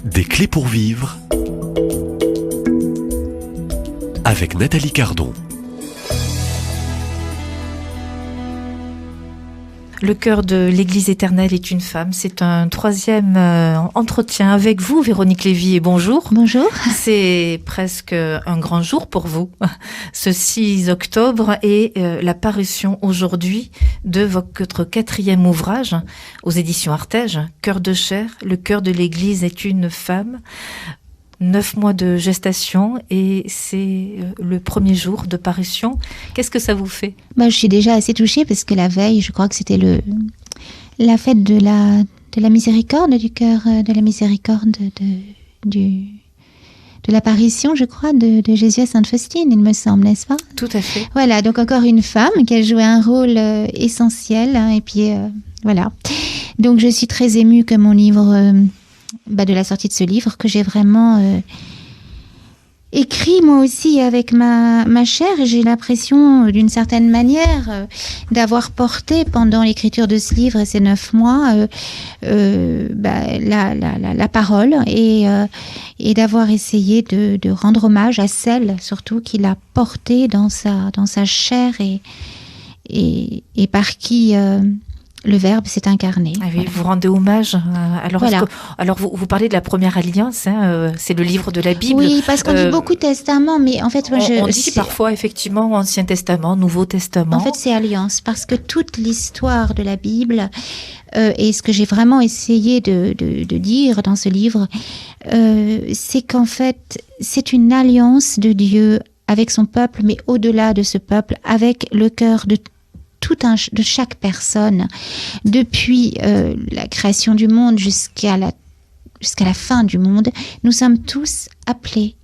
Des clés pour vivre avec Nathalie Cardon. Le cœur de l'Église éternelle est une femme. C'est un troisième entretien avec vous, Véronique Lévy, et bonjour. Bonjour. C'est presque un grand jour pour vous. Ce 6 octobre est la parution aujourd'hui de votre 4e ouvrage aux éditions Artege, Cœur de chair, le cœur de l'Église est une femme. 9 mois de gestation et c'est le premier jour de parution. Qu'est-ce que ça vous fait ? Je suis déjà assez touchée parce que la veille, je crois que c'était la fête de la miséricorde, du cœur de la miséricorde de l'apparition, je crois, de Jésus à Sainte Faustine, il me semble, n'est-ce pas ? Tout à fait. Voilà, donc encore une femme qui a joué un rôle essentiel. Et puis, voilà. Donc, je suis très émue que mon livre... de la sortie de ce livre que j'ai vraiment écrit moi aussi avec ma chair, et j'ai l'impression d'une certaine manière d'avoir porté pendant l'écriture de ce livre et ces 9 mois la parole et d'avoir essayé de rendre hommage à celle surtout qui l'a portée dans sa chair et par qui le Verbe s'est incarné. Ah oui, vous rendez hommage. Alors vous parlez de la première alliance, c'est le livre de la Bible. Oui, parce qu'on dit beaucoup Testament, mais en fait... on dit parfois effectivement Ancien Testament, Nouveau Testament. En fait, c'est alliance, parce que toute l'histoire de la Bible, et ce que j'ai vraiment essayé de dire dans ce livre, c'est qu'en fait, c'est une alliance de Dieu avec son peuple, mais au-delà de ce peuple, avec le cœur de chaque personne, depuis la création du monde jusqu'à la fin du monde. Nous sommes tous appelés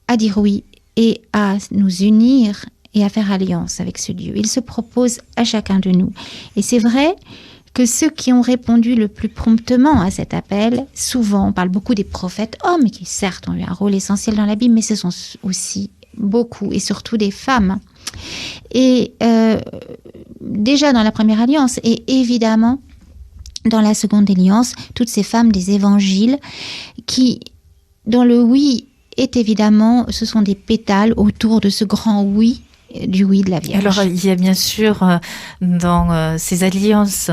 à dire oui et à nous unir et à faire alliance avec ce Dieu. Il se propose à chacun de nous. Et c'est vrai que ceux qui ont répondu le plus promptement à cet appel, souvent, on parle beaucoup des prophètes hommes, qui certes ont eu un rôle essentiel dans la Bible, mais ce sont aussi beaucoup et surtout des femmes. Et déjà dans la première alliance et évidemment dans la seconde alliance, toutes ces femmes des évangiles dont le oui est évidemment, ce sont des pétales autour de ce grand oui, du oui de la Vierge. Alors il y a bien sûr dans ces alliances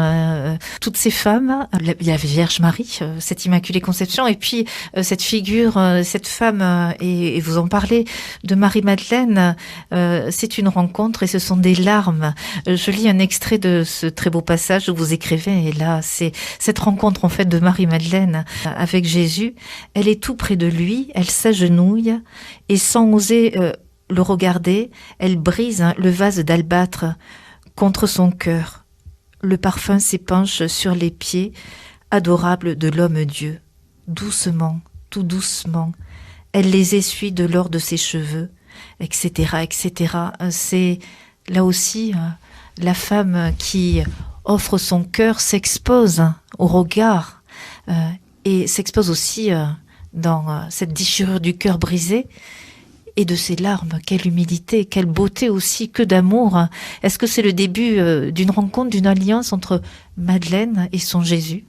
toutes ces femmes, il y a Vierge Marie, cette Immaculée Conception, et puis cette figure, cette femme, et vous en parlez, de Marie-Madeleine, c'est une rencontre et ce sont des larmes. Je lis un extrait de ce très beau passage où vous écrivez, et là c'est cette rencontre en fait de Marie-Madeleine avec Jésus. Elle est tout près de lui, elle s'agenouille et sans oser le regarder, elle brise le vase d'albâtre contre son cœur. Le parfum s'épanche sur les pieds adorables de l'homme-dieu. Doucement, tout doucement, elle les essuie de l'or de ses cheveux, etc., etc. C'est là aussi la femme qui offre son cœur, s'expose au regard et s'expose aussi dans cette déchirure du cœur brisé. Et de ces larmes, quelle humilité, quelle beauté aussi, que d'amour. Est-ce que c'est le début d'une rencontre, d'une alliance entre Madeleine et son Jésus ?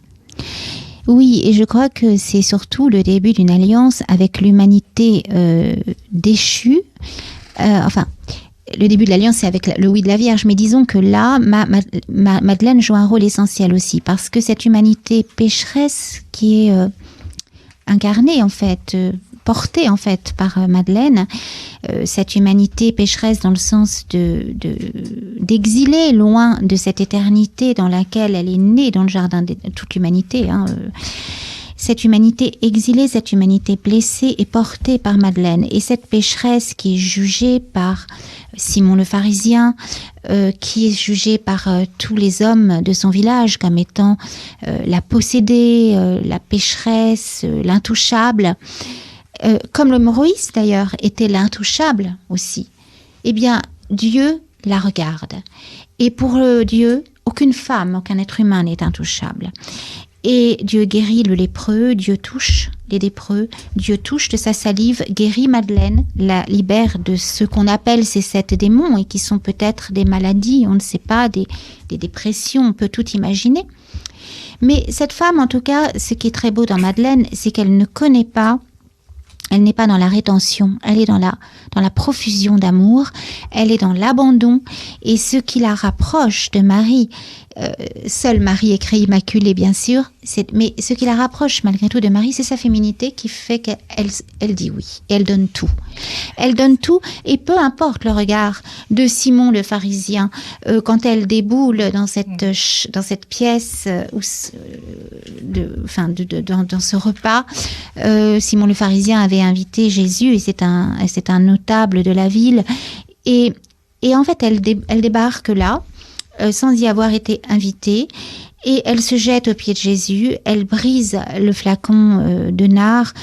Oui, et je crois que c'est surtout le début d'une alliance avec l'humanité déchue. Le début de l'alliance, c'est avec le oui de la Vierge. Mais disons que là, Madeleine joue un rôle essentiel aussi, parce que cette humanité pécheresse qui est incarnée, en fait, portée en fait par Madeleine, cette humanité pécheresse dans le sens d'exiler loin de cette éternité dans laquelle elle est née dans le jardin de toute l'humanité. Cette humanité exilée, cette humanité blessée est portée par Madeleine. Et cette pécheresse qui est jugée par Simon le pharisien, qui est jugée par tous les hommes de son village comme étant la possédée, la pécheresse, l'intouchable, comme le Moïse d'ailleurs était l'intouchable aussi, eh bien Dieu la regarde. Et pour Dieu, aucune femme, aucun être humain n'est intouchable. Et Dieu guérit le lépreux, Dieu touche les lépreux, Dieu touche de sa salive, guérit Madeleine, la libère de ce qu'on appelle ces 7 démons et qui sont peut-être des maladies, on ne sait pas, des dépressions, on peut tout imaginer. Mais cette femme, en tout cas, ce qui est très beau dans Madeleine, c'est qu'elle ne connaît pas, elle n'est pas dans la rétention, elle est dans la profusion d'amour, elle est dans l'abandon. Et ce qui la rapproche de Marie, seule Marie est créée immaculée, bien sûr, mais ce qui la rapproche malgré tout de Marie, c'est sa féminité qui fait qu'elle dit oui. Et elle donne tout. Elle donne tout, et peu importe le regard de Simon le pharisien, quand elle déboule dans cette pièce, dans ce repas, Simon le pharisien avait invité Jésus, et c'est un notable de la ville. Et en fait, elle débarque là, sans y avoir été invitée, et elle se jette aux pieds de Jésus, elle brise le flacon de nard,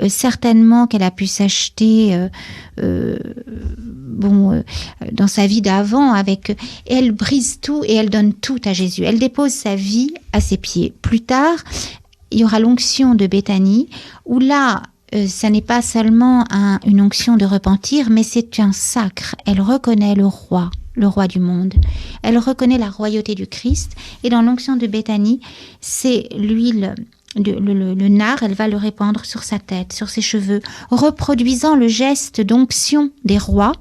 certainement qu'elle a pu s'acheter dans sa vie d'avant, et elle brise tout et elle donne tout à Jésus. Elle dépose sa vie à ses pieds. Plus tard, il y aura l'onction de Béthanie, où là, ça n'est pas seulement une onction de repentir, mais c'est un sacre. Elle reconnaît le roi du monde. Elle reconnaît la royauté du Christ. Et dans l'onction de Béthanie, c'est l'huile, le nard, elle va le répandre sur sa tête, sur ses cheveux, reproduisant le geste d'onction des rois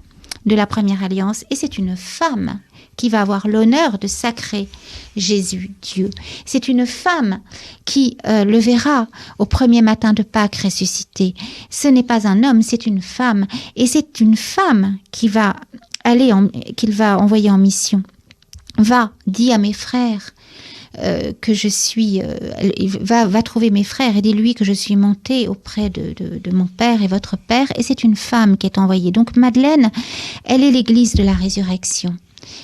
de la première alliance. Et c'est une femme qui va avoir l'honneur de sacrer Jésus, Dieu. C'est une femme qui le verra au premier matin de Pâques ressuscité. Ce n'est pas un homme, c'est une femme. Et c'est une femme qu'il va envoyer en mission. Va, dis à mes frères que je suis... va trouver mes frères et dis-lui que je suis montée auprès de mon Père et votre Père. Et c'est une femme qui est envoyée. Donc Madeleine, elle est l'église de la résurrection.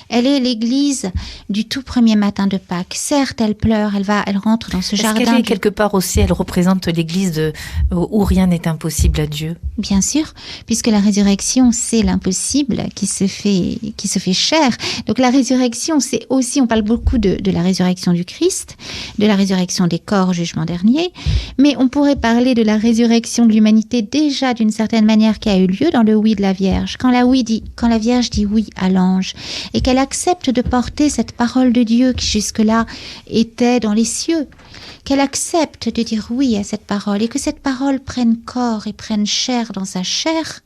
Elle est l'église du tout premier matin de Pâques. Certes, elle pleure, elle rentre dans ce jardin. Est-ce qu'elle est quelque part aussi, elle représente l'église où rien n'est impossible à Dieu? Bien sûr, puisque la résurrection, c'est l'impossible qui se fait chair. Donc la résurrection, c'est aussi, on parle beaucoup de la résurrection du Christ, de la résurrection des corps au jugement dernier, mais on pourrait parler de la résurrection de l'humanité déjà d'une certaine manière qui a eu lieu dans le oui de la Vierge. Quand la Vierge dit oui à l'ange, et qu'elle accepte de porter cette parole de Dieu qui jusque-là était dans les cieux, qu'elle accepte de dire oui à cette parole, et que cette parole prenne corps et prenne chair dans sa chair.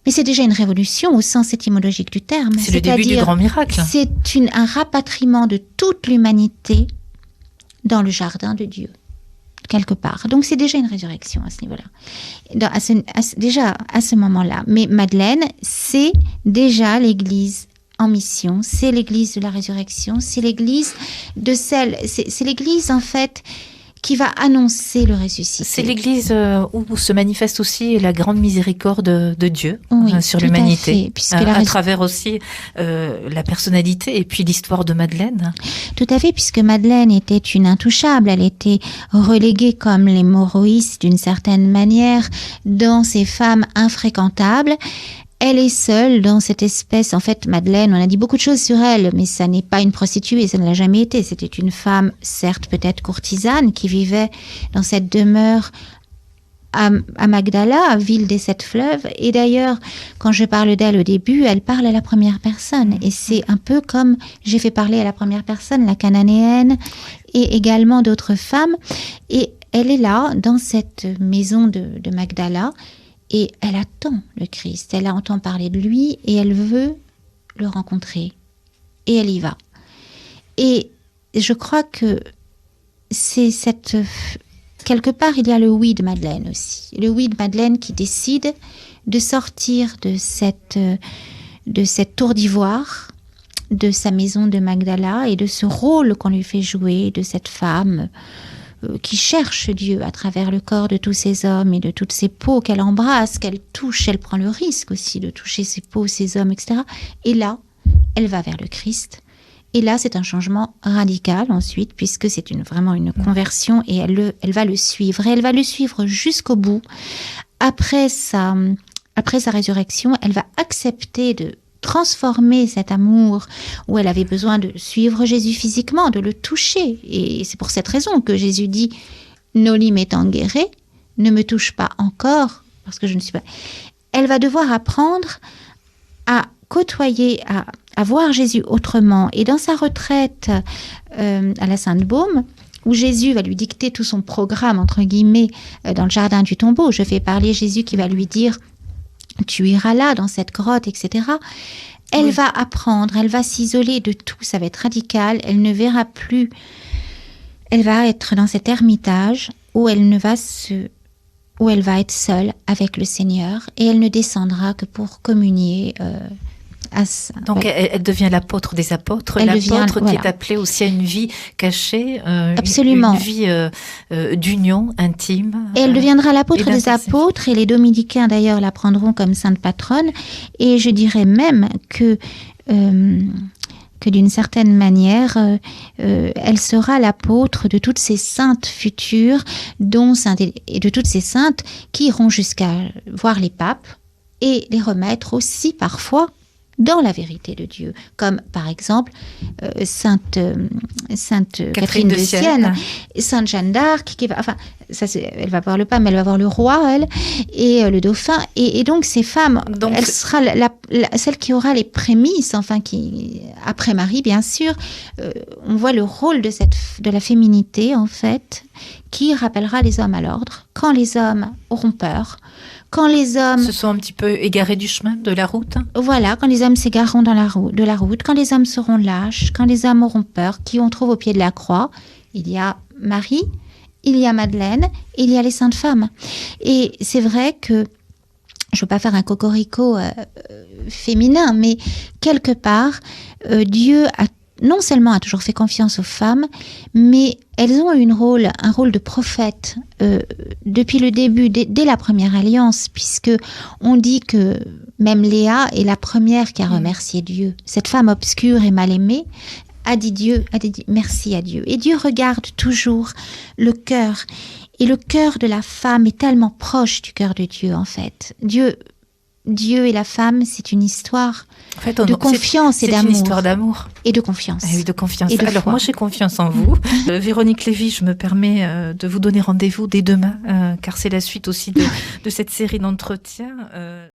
Mais c'est déjà une révolution au sens étymologique du terme. C'est le début du grand miracle. C'est un rapatriement de toute l'humanité dans le jardin de Dieu, quelque part. Donc c'est déjà une résurrection à ce niveau-là, déjà à ce moment-là. Mais Madeleine, c'est déjà l'église en mission, c'est l'église de la résurrection, c'est l'église c'est l'église en fait qui va annoncer le ressuscité. C'est l'église où se manifeste aussi la grande miséricorde de Dieu sur tout l'humanité, à travers aussi la personnalité et puis l'histoire de Madeleine. Tout à fait, puisque Madeleine était une intouchable, elle était reléguée comme les Moroïs d'une certaine manière dans ces femmes infréquentables. Elle est seule dans cette espèce, en fait, Madeleine, on a dit beaucoup de choses sur elle, mais ça n'est pas une prostituée, ça ne l'a jamais été. C'était une femme, certes peut-être courtisane, qui vivait dans cette demeure à Magdala, ville des 7 fleuves. Et d'ailleurs, quand je parle d'elle au début, elle parle à la première personne. Et c'est un peu comme j'ai fait parler à la première personne, la cananéenne, et également d'autres femmes. Et elle est là, dans cette maison de Magdala, et elle attend le Christ, elle entend parler de lui et elle veut le rencontrer. Et elle y va. Et je crois que c'est quelque part, il y a le oui de Madeleine aussi. Le oui de Madeleine qui décide de sortir de cette tour d'ivoire, de sa maison de Magdala et de ce rôle qu'on lui fait jouer, de cette femme qui cherche Dieu à travers le corps de tous ces hommes et de toutes ces peaux qu'elle embrasse, qu'elle touche, elle prend le risque aussi de toucher ces peaux, ces hommes, etc. Et là, elle va vers le Christ. Et là, c'est un changement radical ensuite, puisque c'est vraiment une conversion et elle va le suivre. Et elle va le suivre jusqu'au bout. Après sa résurrection, elle va accepter de transformer cet amour où elle avait besoin de suivre Jésus physiquement, de le toucher. Et c'est pour cette raison que Jésus dit « Noli me tangere », ne me touche pas encore, parce que je ne suis pas... Elle va devoir apprendre à côtoyer, à à voir Jésus autrement. Et dans sa retraite à la Sainte-Baume, où Jésus va lui dicter tout son programme, entre guillemets, dans le jardin du tombeau, je fais parler Jésus qui va lui dire « tu iras là, dans cette grotte, etc. » Elle va apprendre, elle va s'isoler de tout, ça va être radical, elle ne verra plus, elle va être dans cet ermitage où elle va être seule avec le Seigneur et elle ne descendra que pour communier Donc elle devient l'apôtre des apôtres, l'apôtre qui est appelé aussi à une vie cachée, absolument. Une vie d'union intime. Et elle deviendra l'apôtre des apôtres, et les dominicains d'ailleurs la prendront comme sainte patronne, et je dirais même que d'une certaine manière, elle sera l'apôtre de toutes ces saintes futures, et de toutes ces saintes qui iront jusqu'à voir les papes et les remettre aussi parfois dans la vérité de Dieu, comme par exemple sainte Catherine de Sienne, sainte Jeanne d'Arc, elle va voir le pape, mais elle va voir le roi, elle, et le dauphin, et donc ces femmes, elle sera celle qui aura les prémices, après Marie bien sûr, on voit le rôle de la féminité en fait, qui rappellera les hommes à l'ordre, quand les hommes auront peur, quand les hommes se sont un petit peu égarés du chemin, de la route. Voilà, quand les hommes s'égareront de la route, quand les hommes seront lâches, quand les hommes auront peur, qui on trouve au pied de la croix, il y a Marie, il y a Madeleine, il y a les saintes femmes. Et c'est vrai que, je ne veux pas faire un cocorico féminin, mais quelque part, Dieu non seulement a toujours fait confiance aux femmes, mais elles ont eu un rôle de prophète depuis le début, dès la première alliance, puisque on dit que même Léa est la première qui a remercié Dieu. Cette femme obscure et mal aimée a dit merci à Dieu. Et Dieu regarde toujours le cœur. Et le cœur de la femme est tellement proche du cœur de Dieu, en fait. Dieu et la femme, c'est une histoire de confiance et d'amour. C'est une histoire d'amour. Et de confiance. Oui, de confiance. Alors, moi, j'ai confiance en vous. Véronique Lévy, je me permets de vous donner rendez-vous dès demain, car c'est la suite aussi de cette série d'entretiens.